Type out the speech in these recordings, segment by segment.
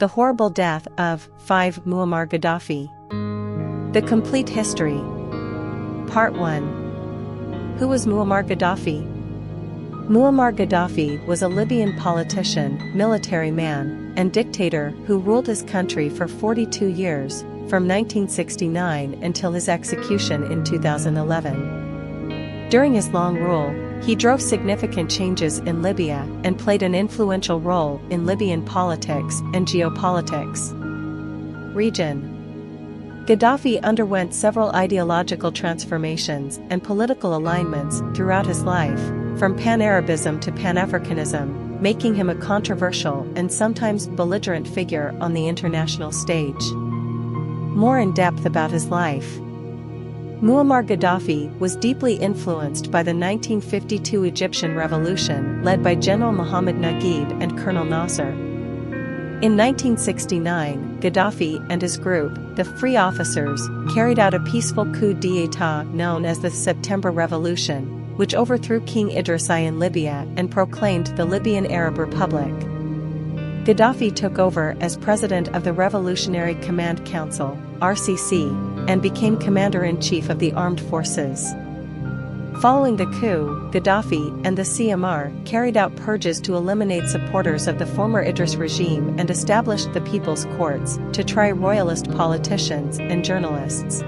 The horrible death of Muammar Gaddafi. The complete history. Part 1. Who was Muammar Gaddafi? Muammar Gaddafi was a Libyan politician, military man, and dictator who ruled his country for 42 years, from 1969 until his execution in 2011. During his long rule, he drove significant changes in Libya and played an influential role in Libyan politics and geopolitics. Region. Gaddafi underwent several ideological transformations and political alignments throughout his life, from Pan-Arabism to Pan-Africanism, making him a controversial and sometimes belligerent figure on the international stage. More in depth about his life. Muammar Gaddafi was deeply influenced by the 1952 Egyptian revolution led by General Mohammed Naguib and Colonel Nasser. In 1969, Gaddafi and his group, the Free Officers, carried out a peaceful coup d'état known as the September Revolution, which overthrew King Idris I in Libya and proclaimed the Libyan Arab Republic. Gaddafi took over as president of the Revolutionary Command Council, RCC, and became commander-in-chief of the armed forces. Following the coup, Gaddafi and the CMR carried out purges to eliminate supporters of the former Idris regime and established the People's Courts to try royalist politicians and journalists.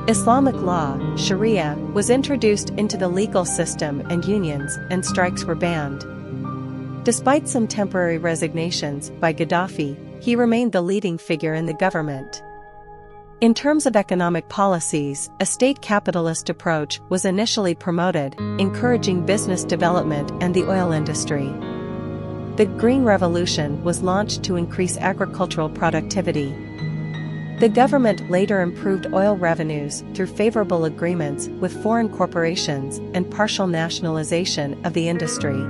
Islamic law, Sharia, was introduced into the legal system and unions and strikes were banned. Despite some temporary resignations by Gaddafi, he remained the leading figure in the government. In terms of economic policies, a state capitalist approach was initially promoted, encouraging business development and the oil industry. The Green Revolution was launched to increase agricultural productivity. The government later improved oil revenues through favorable agreements with foreign corporations and partial nationalization of the industry.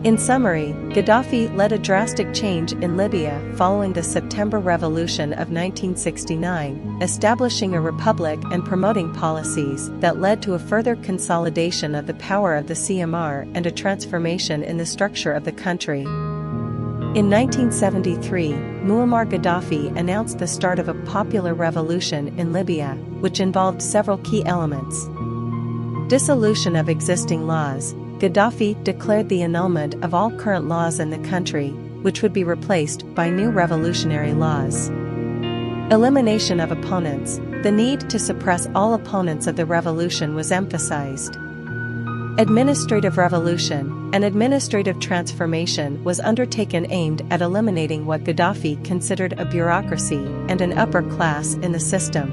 In summary, Gaddafi led a drastic change in Libya following the September Revolution of 1969, establishing a republic and promoting policies that led to a further consolidation of the power of the CMR and a transformation in the structure of the country. In 1973, Muammar Gaddafi announced the start of a popular revolution in Libya, which involved several key elements. Dissolution of existing laws. Gaddafi declared the annulment of all current laws in the country, which would be replaced by new revolutionary laws. Elimination of opponents. The need to suppress all opponents of the revolution was emphasized. Administrative revolution. An administrative transformation was undertaken aimed at eliminating what Gaddafi considered a bureaucracy and an upper class in the system.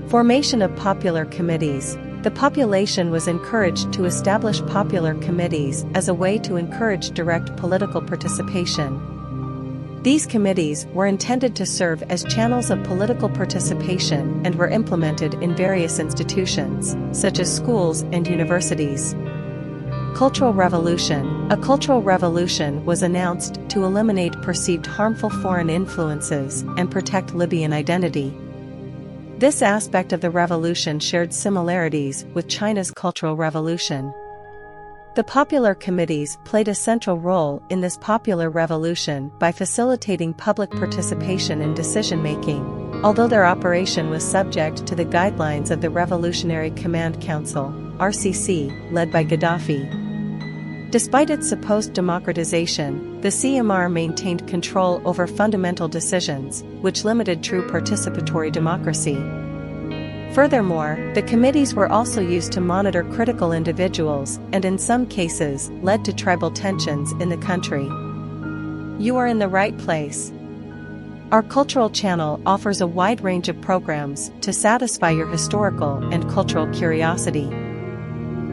Formation of popular committees. The population was encouraged to establish popular committees as a way to encourage direct political participation. These committees were intended to serve as channels of political participation and were implemented in various institutions, such as schools and universities. Cultural revolution. A cultural revolution was announced to eliminate perceived harmful foreign influences and protect Libyan identity. This aspect of the revolution shared similarities with China's Cultural Revolution. The popular committees played a central role in this popular revolution by facilitating public participation in decision-making, although their operation was subject to the guidelines of the Revolutionary Command Council, RCC, led by Gaddafi. Despite its supposed democratization, the CMR maintained control over fundamental decisions, which limited true participatory democracy. Furthermore, the committees were also used to monitor critical individuals and in some cases led to tribal tensions in the country. You are in the right place. Our cultural channel offers a wide range of programs to satisfy your historical and cultural curiosity.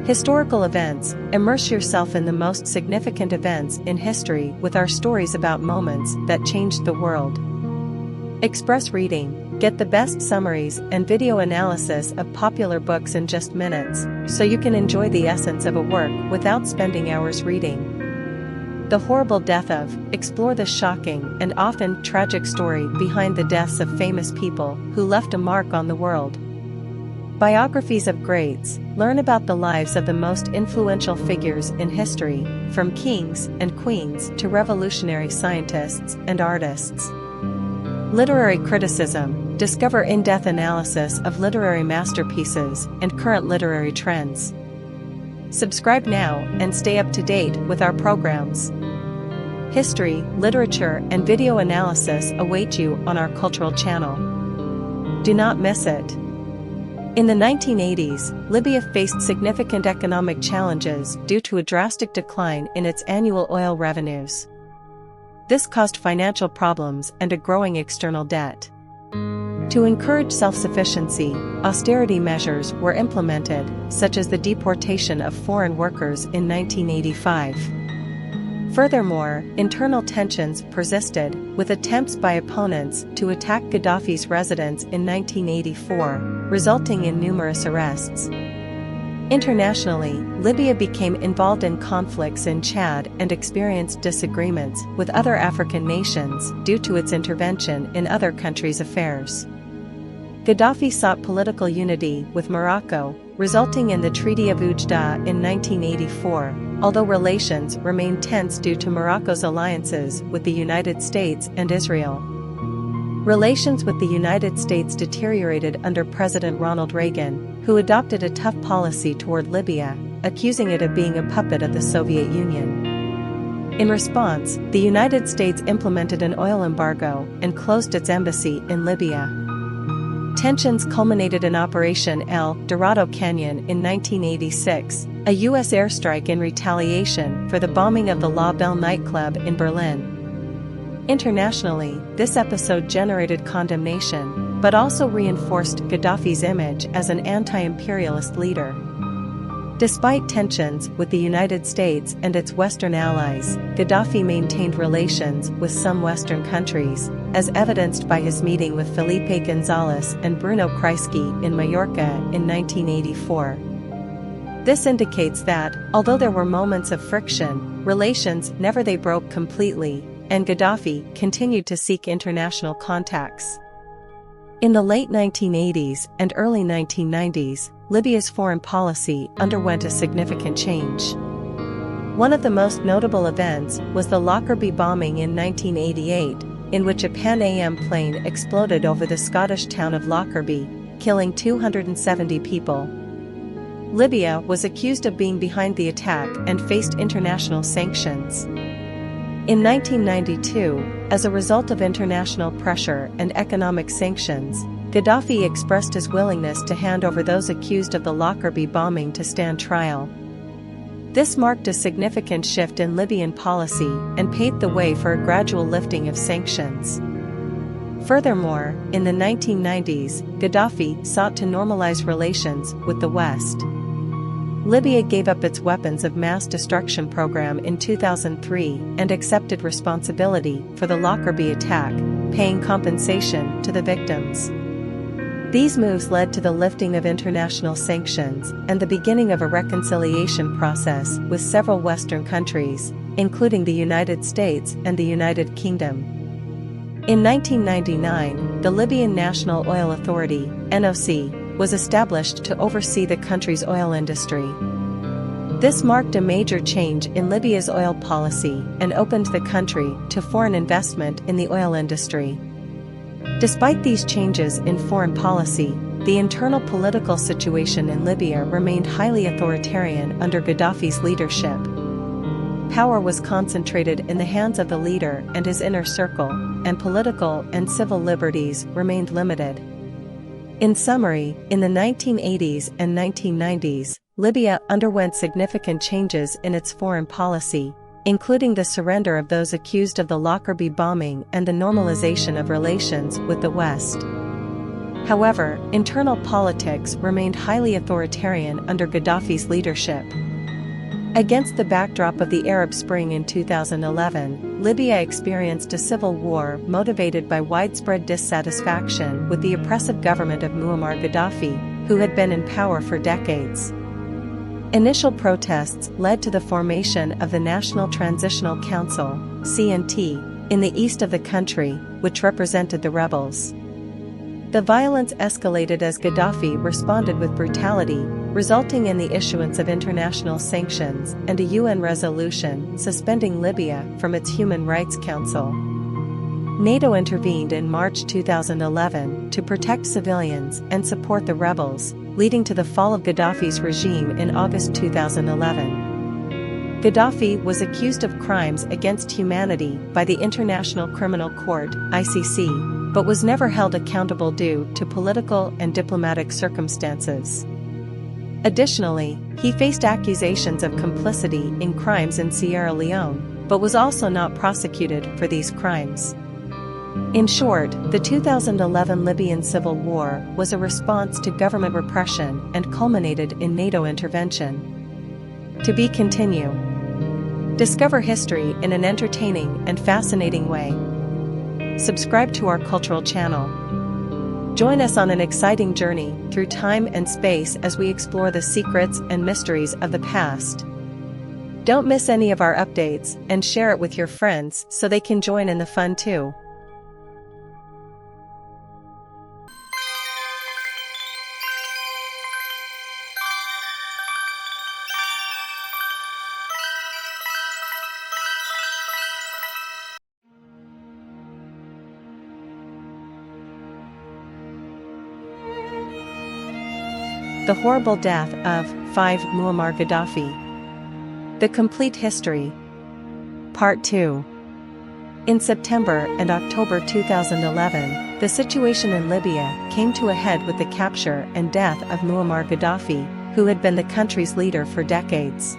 Historical events. Immerse yourself in the most significant events in history with our stories about moments that changed the world. Express reading. Get the best summaries and video analysis of popular books in just minutes, so you can enjoy the essence of a work without spending hours reading. The horrible death of. Explore the shocking and often tragic story behind the deaths of famous people who left a mark on the world. Biographies of greats. Learn about the lives of the most influential figures in history, from kings and queens to revolutionary scientists and artists. Literary criticism. Discover in-depth analysis of literary masterpieces and current literary trends. Subscribe now and stay up to date with our programs. History, literature, and video analysis await you on our cultural channel. Do not miss it. In the 1980s, Libya faced significant economic challenges due to a drastic decline in its annual oil revenues. This caused financial problems and a growing external debt. To encourage self-sufficiency, austerity measures were implemented, such as the deportation of foreign workers in 1985. Furthermore, internal tensions persisted, with attempts by opponents to attack Gaddafi's residence in 1984, resulting in numerous arrests. Internationally, Libya became involved in conflicts in Chad and experienced disagreements with other African nations due to its intervention in other countries' affairs. Gaddafi sought political unity with Morocco, resulting in the Treaty of Oujda in 1984, although relations remained tense due to Morocco's alliances with the United States and Israel. Relations with the United States deteriorated under President Ronald Reagan, who adopted a tough policy toward Libya, accusing it of being a puppet of the Soviet Union. In response, the United States implemented an oil embargo and closed its embassy in Libya. Tensions culminated in Operation El Dorado Canyon in 1986, a U.S. airstrike in retaliation for the bombing of the La Belle nightclub in Berlin. Internationally, this episode generated condemnation, but also reinforced Gaddafi's image as an anti-imperialist leader. Despite tensions with the United States and its Western allies, Gaddafi maintained relations with some Western countries, as evidenced by his meeting with Felipe González and Bruno Kreisky in Mallorca in 1984. This indicates that, although there were moments of friction, relations never broke completely, and Gaddafi continued to seek international contacts. In the late 1980s and early 1990s, Libya's foreign policy underwent a significant change. One of the most notable events was the Lockerbie bombing in 1988, in which a Pan Am plane exploded over the Scottish town of Lockerbie, killing 270 people. Libya was accused of being behind the attack and faced international sanctions. In 1992, as a result of international pressure and economic sanctions, Gaddafi expressed his willingness to hand over those accused of the Lockerbie bombing to stand trial. This marked a significant shift in Libyan policy and paved the way for a gradual lifting of sanctions. Furthermore, in the 1990s, Gaddafi sought to normalize relations with the West. Libya gave up its weapons of mass destruction program in 2003 and accepted responsibility for the Lockerbie attack, paying compensation to the victims. These moves led to the lifting of international sanctions and the beginning of a reconciliation process with several Western countries, including the United States and the United Kingdom. In 1999, the Libyan National Oil Authority, NOC, was established to oversee the country's oil industry. This marked a major change in Libya's oil policy and opened the country to foreign investment in the oil industry. Despite these changes in foreign policy, the internal political situation in Libya remained highly authoritarian under Gaddafi's leadership. Power was concentrated in the hands of the leader and his inner circle, and political and civil liberties remained limited. In summary, in the 1980s and 1990s, Libya underwent significant changes in its foreign policy, including the surrender of those accused of the Lockerbie bombing and the normalization of relations with the West. However, internal politics remained highly authoritarian under Gaddafi's leadership. Against the backdrop of the Arab Spring in 2011, Libya experienced a civil war motivated by widespread dissatisfaction with the oppressive government of Muammar Gadafi, who had been in power for decades. Initial protests led to the formation of the National Transitional Council, CNT, in the east of the country, which represented the rebels. The violence escalated as Gaddafi responded with brutality, resulting in the issuance of international sanctions and a UN resolution suspending Libya from its Human Rights Council. NATO intervened in March 2011 to protect civilians and support the rebels, leading to the fall of Gaddafi's regime in August 2011. Gaddafi was accused of crimes against humanity by the International Criminal Court (ICC), but was never held accountable due to political and diplomatic circumstances. Additionally, he faced accusations of complicity in crimes in Sierra Leone, but was also not prosecuted for these crimes. In short, the 2011 Libyan civil war was a response to government repression and culminated in NATO intervention. To be continued. Discover history in an entertaining and fascinating way. Subscribe to our cultural channel. Join us on an exciting journey through time and space as we explore the secrets and mysteries of the past. Don't miss any of our updates and share it with your friends so they can join in the fun too. The horrible death of Muammar Gaddafi. The complete history. Part 2. In September and October 2011, the situation in Libya came to a head with the capture and death of Muammar Gaddafi, who had been the country's leader for decades.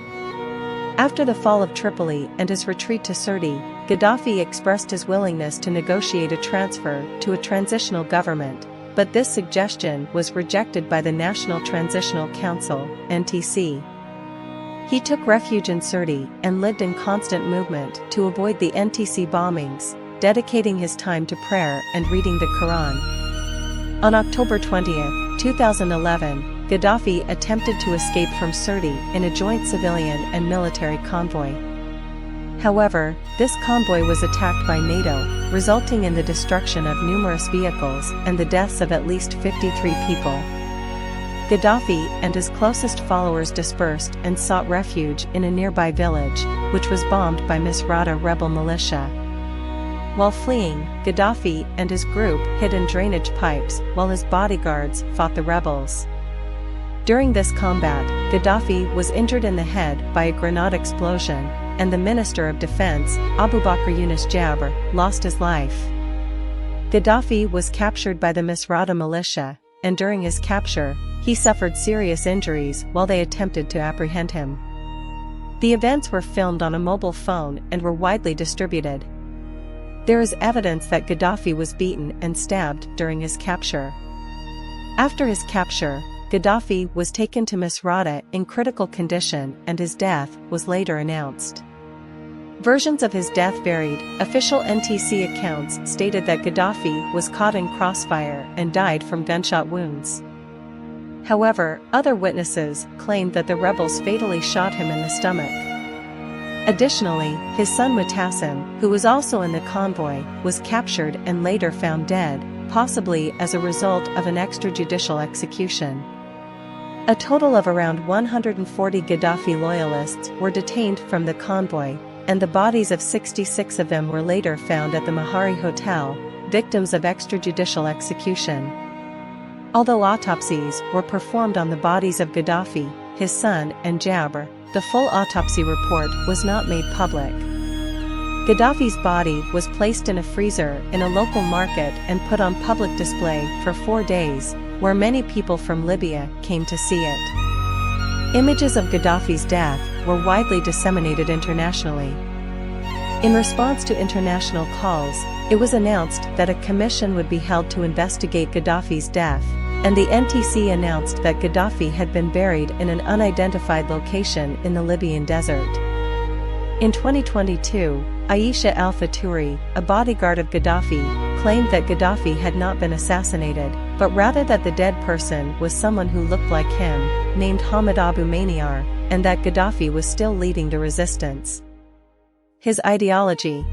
After the fall of Tripoli and his retreat to Sirte, Gaddafi expressed his willingness to negotiate a transfer to a transitional government, but this suggestion was rejected by the National Transitional Council (NTC). He took refuge in Sirte and lived in constant movement to avoid the NTC bombings, dedicating his time to prayer and reading the Quran. On October 20, 2011, Gaddafi attempted to escape from Sirte in a joint civilian and military convoy. However, this convoy was attacked by NATO, resulting in the destruction of numerous vehicles and the deaths of at least 53 people. Gaddafi and his closest followers dispersed and sought refuge in a nearby village, which was bombed by Misrata rebel militia. While fleeing, Gaddafi and his group hid in drainage pipes while his bodyguards fought the rebels. During this combat, Gaddafi was injured in the head by a grenade explosion, and the Minister of Defense, Abu Bakr Yunus Jabr, lost his life. Gaddafi was captured by the Misrata militia, and during his capture, he suffered serious injuries while they attempted to apprehend him. The events were filmed on a mobile phone and were widely distributed. There is evidence that Gaddafi was beaten and stabbed during his capture. After his capture, Gaddafi was taken to Misrata in critical condition and his death was later announced. Versions of his death varied. Official NTC accounts stated that Gaddafi was caught in crossfire and died from gunshot wounds. However, other witnesses claimed that the rebels fatally shot him in the stomach. Additionally, his son Mutassim, who was also in the convoy, was captured and later found dead, possibly as a result of an extrajudicial execution. A total of around 140 Gaddafi loyalists were detained from the convoy, and the bodies of 66 of them were later found at the Mahari Hotel, victims of extrajudicial execution. Although autopsies were performed on the bodies of Gaddafi, his son, and Jabr, the full autopsy report was not made public. Gaddafi's body was placed in a freezer in a local market and put on public display for 4 days, where many people from Libya came to see it. Images of Gaddafi's death were widely disseminated internationally. In response to international calls, it was announced that a commission would be held to investigate Gaddafi's death, and the NTC announced that Gaddafi had been buried in an unidentified location in the Libyan desert. In 2022, Aisha al-Faturi, a bodyguard of Gaddafi, claimed that Gaddafi had not been assassinated, but rather that the dead person was someone who looked like him, named Hamid Abu Maniar, and that Gaddafi was still leading the resistance. His ideology.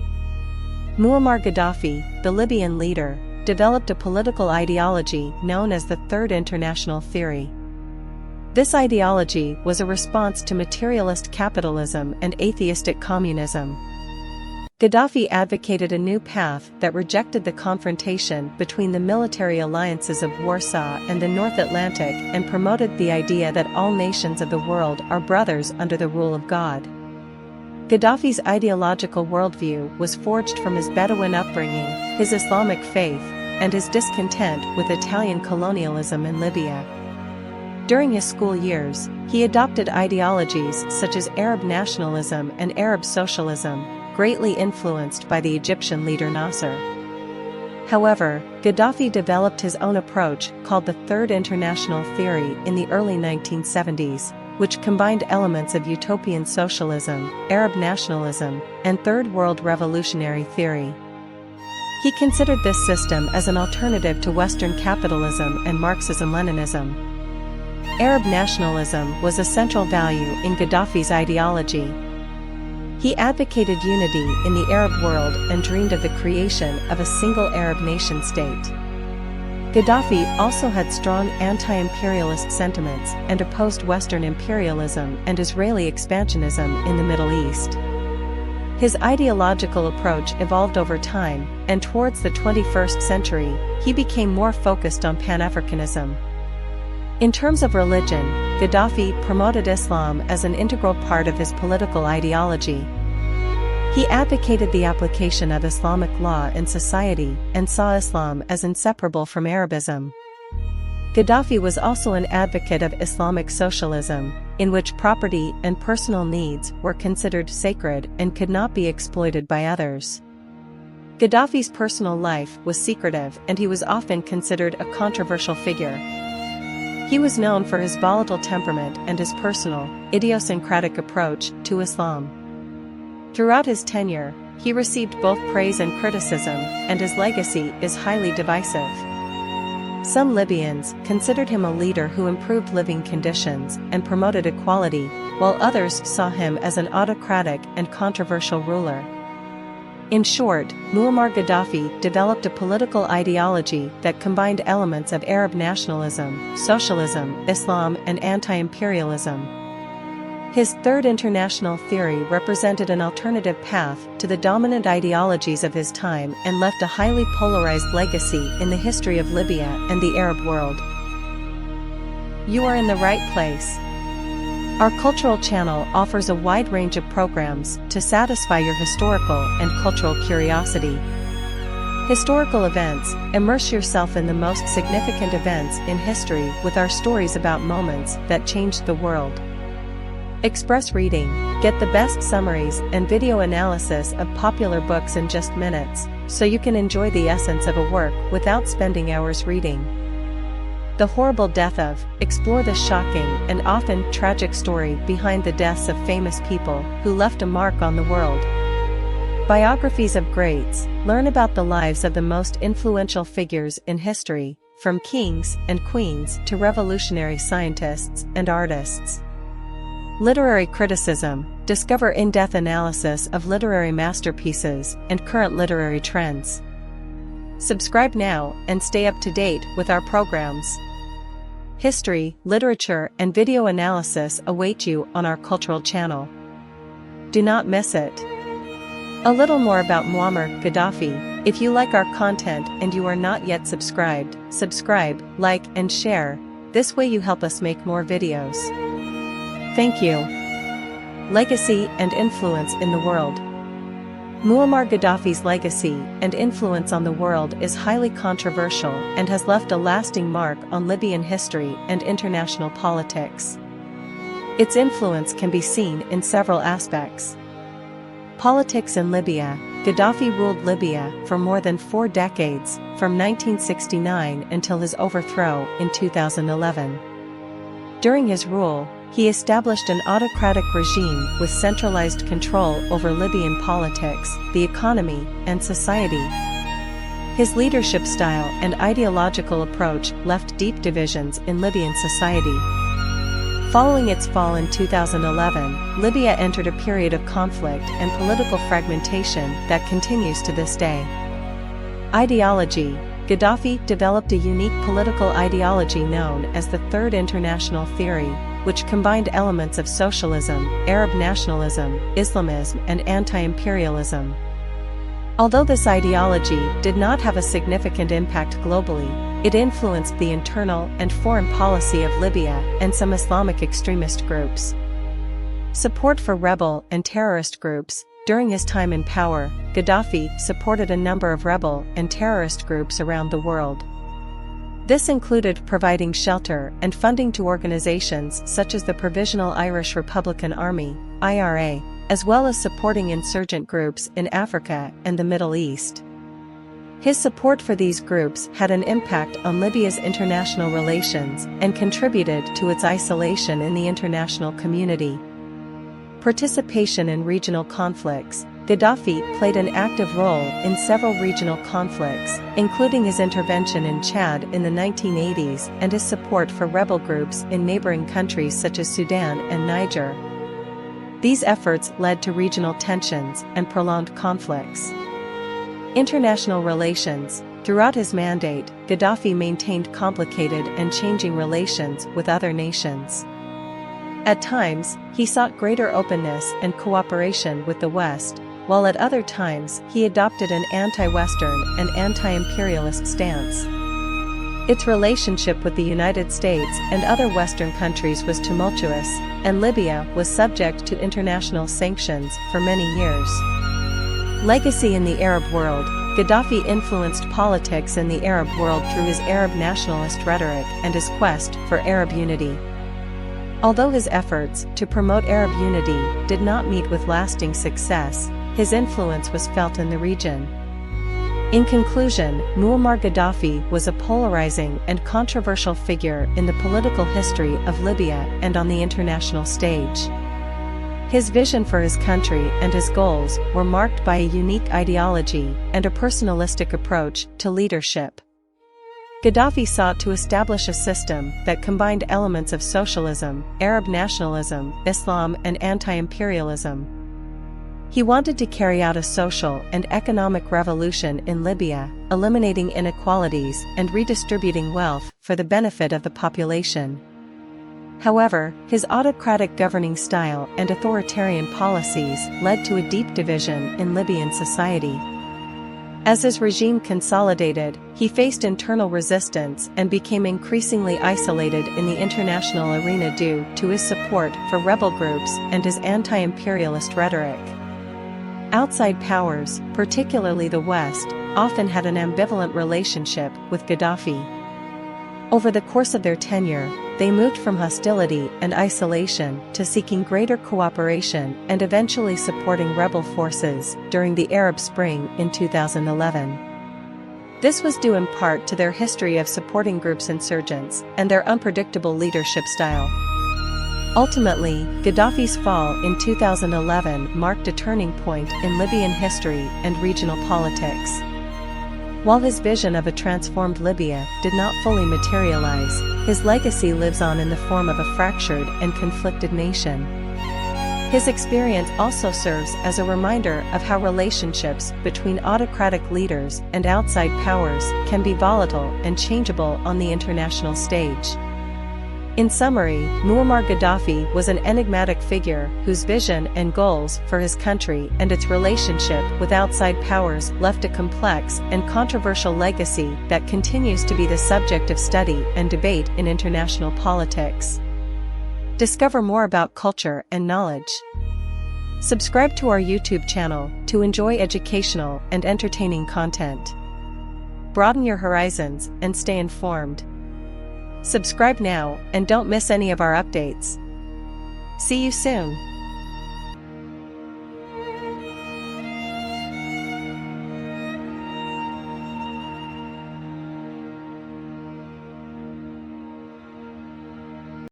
Muammar Gaddafi, the Libyan leader, developed a political ideology known as the Third International Theory. This ideology was a response to materialist capitalism and atheistic communism. Gaddafi advocated a new path that rejected the confrontation between the military alliances of Warsaw and the North Atlantic and promoted the idea that all nations of the world are brothers under the rule of God. Gaddafi's ideological worldview was forged from his Bedouin upbringing, his Islamic faith, and his discontent with Italian colonialism in Libya. During his school years, he adopted ideologies such as Arab nationalism and Arab socialism, greatly influenced by the Egyptian leader Nasser. However, Gaddafi developed his own approach called the Third International Theory in the early 1970s, which combined elements of utopian socialism, Arab nationalism, and Third World revolutionary theory. He considered this system as an alternative to Western capitalism and Marxism-Leninism. Arab nationalism was a central value in Gaddafi's ideology. He advocated unity in the Arab world and dreamed of the creation of a single Arab nation-state. Gaddafi also had strong anti-imperialist sentiments and opposed Western imperialism and Israeli expansionism in the Middle East. His ideological approach evolved over time, and towards the 21st century, he became more focused on Pan-Africanism. In terms of religion, Gaddafi promoted Islam as an integral part of his political ideology. He advocated the application of Islamic law in society and saw Islam as inseparable from Arabism. Gaddafi was also an advocate of Islamic socialism, in which property and personal needs were considered sacred and could not be exploited by others. Gaddafi's personal life was secretive and he was often considered a controversial figure. He was known for his volatile temperament and his personal, idiosyncratic approach to Islam. Throughout his tenure, he received both praise and criticism, and his legacy is highly divisive. Some Libyans considered him a leader who improved living conditions and promoted equality, while others saw him as an autocratic and controversial ruler. In short, Muammar Gaddafi developed a political ideology that combined elements of Arab nationalism, socialism, Islam, and anti-imperialism. His Third International Theory represented an alternative path to the dominant ideologies of his time and left a highly polarized legacy in the history of Libya and the Arab world. You are in the right place. Our cultural channel offers a wide range of programs to satisfy your historical and cultural curiosity. Historical events: immerse yourself in the most significant events in history with our stories about moments that changed the world. Express reading: get the best summaries and video analysis of popular books in just minutes, so you can enjoy the essence of a work without spending hours reading. The Horrible Death of: explore the shocking and often tragic story behind the deaths of famous people who left a mark on the world. Biographies of Greats: learn about the lives of the most influential figures in history, from kings and queens to revolutionary scientists and artists. Literary criticism: discover in-depth analysis of literary masterpieces and current literary trends. Subscribe now and stay up to date with our programs. History, literature, and video analysis await you on our cultural channel. Do not miss it. A little more about Muammar Gaddafi: if you like our content and you are not yet subscribed, subscribe, like, and share. This way you help us make more videos. Thank you. Legacy and influence in the world. Muammar Gaddafi's legacy and influence on the world is highly controversial and has left a lasting mark on Libyan history and international politics. Its influence can be seen in several aspects. Politics in Libya: Gaddafi ruled Libya for more than 4 decades, from 1969 until his overthrow in 2011. During his rule, he established an autocratic regime with centralized control over Libyan politics, the economy, and society. His leadership style and ideological approach left deep divisions in Libyan society. Following its fall in 2011, Libya entered a period of conflict and political fragmentation that continues to this day. Ideology: Gaddafi developed a unique political ideology known as the Third International Theory, which combined elements of socialism, Arab nationalism, Islamism, and anti-imperialism. Although this ideology did not have a significant impact globally, it influenced the internal and foreign policy of Libya and some Islamic extremist groups. Support for rebel and terrorist groups. During his time in power, Gaddafi supported a number of rebel and terrorist groups around the world. This included providing shelter and funding to organizations such as the Provisional Irish Republican Army, IRA, as well as supporting insurgent groups in Africa and the Middle East. His support for these groups had an impact on Libya's international relations and contributed to its isolation in the international community. Participation in regional conflicts. Gaddafi played an active role in several regional conflicts, including his intervention in Chad in the 1980s and his support for rebel groups in neighboring countries such as Sudan and Niger. These efforts led to regional tensions and prolonged conflicts. International relations. Throughout his mandate, Gaddafi maintained complicated and changing relations with other nations. At times, he sought greater openness and cooperation with the West, while at other times he adopted an anti-Western and anti-imperialist stance. Its relationship with the United States and other Western countries was tumultuous, and Libya was subject to international sanctions for many years. Legacy in the Arab world. Gaddafi influenced politics in the Arab world through his Arab nationalist rhetoric and his quest for Arab unity. Although his efforts to promote Arab unity did not meet with lasting success, his influence was felt in the region. In conclusion, Muammar Gaddafi was a polarizing and controversial figure in the political history of Libya and on the international stage. His vision for his country and his goals were marked by a unique ideology and a personalistic approach to leadership. Gaddafi sought to establish a system that combined elements of socialism, Arab nationalism, Islam, and anti-imperialism. He wanted to carry out a social and economic revolution in Libya, eliminating inequalities and redistributing wealth for the benefit of the population. However, his autocratic governing style and authoritarian policies led to a deep division in Libyan society. As his regime consolidated, he faced internal resistance and became increasingly isolated in the international arena due to his support for rebel groups and his anti-imperialist rhetoric. Outside powers, particularly the West, often had an ambivalent relationship with Gaddafi. Over the course of their tenure, they moved from hostility and isolation to seeking greater cooperation and eventually supporting rebel forces during the Arab Spring in 2011. This was due in part to their history of supporting groups' insurgents and their unpredictable leadership style. Ultimately, Gaddafi's fall in 2011 marked a turning point in Libyan history and regional politics. While his vision of a transformed Libya did not fully materialize, his legacy lives on in the form of a fractured and conflicted nation. His experience also serves as a reminder of how relationships between autocratic leaders and outside powers can be volatile and changeable on the international stage. In summary, Muammar Gaddafi was an enigmatic figure whose vision and goals for his country and its relationship with outside powers left a complex and controversial legacy that continues to be the subject of study and debate in international politics. Discover more about culture and knowledge. Subscribe to our YouTube channel to enjoy educational and entertaining content. Broaden your horizons and stay informed. Subscribe now and don't miss any of our updates. See you soon.